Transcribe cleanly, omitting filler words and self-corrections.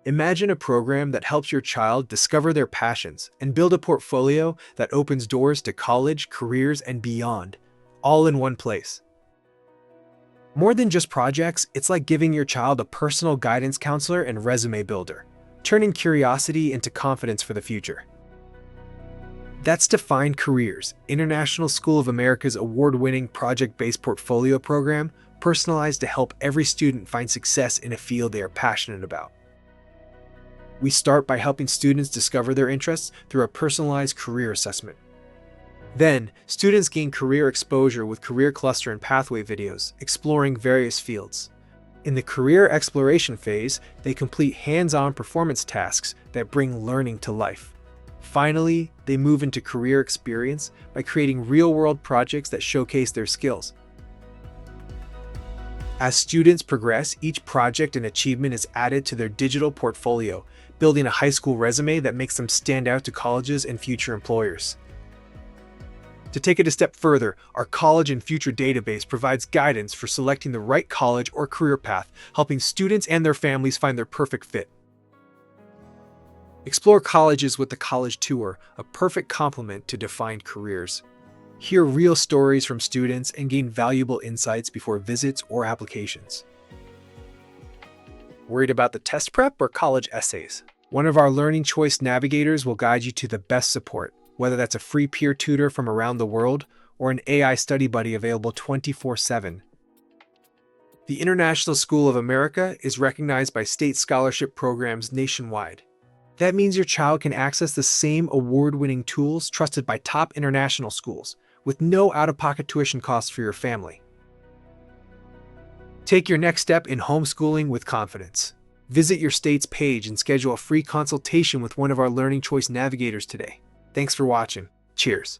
Imagine a program that helps your child discover their passions and build a portfolio that opens doors to college, careers, and beyond, all in one place. More than just projects, it's like giving your child a personal guidance counselor and resume builder, turning curiosity into confidence for the future. That's Defined Careers, International School of America's award-winning project-based portfolio program, personalized to help every student find success in a field they are passionate about. We start by helping students discover their interests through a personalized career assessment. Then, students gain career exposure with career cluster and pathway videos, exploring various fields. In the career exploration phase, they complete hands-on performance tasks that bring learning to life. Finally, they move into career experience by creating real-world projects that showcase their skills. As students progress, each project and achievement is added to their digital portfolio, building a high school resume that makes them stand out to colleges and future employers. To take it a step further, our College and Future database provides guidance for selecting the right college or career path, helping students and their families find their perfect fit. Explore colleges with the College Tour, a perfect complement to Defined Careers. Hear real stories from students and gain valuable insights before visits or applications. Worried about the test prep or college essays? One of our Learning Choice Navigators will guide you to the best support, whether that's a free peer tutor from around the world or an AI study buddy available 24/7. The International School of America is recognized by state scholarship programs nationwide. That means your child can access the same award-winning tools trusted by top international schools, with no out-of-pocket tuition costs for your family. Take your next step in homeschooling with confidence. Visit your state's page and schedule a free consultation with one of our Learning Choice Navigators today. Thanks for watching. Cheers.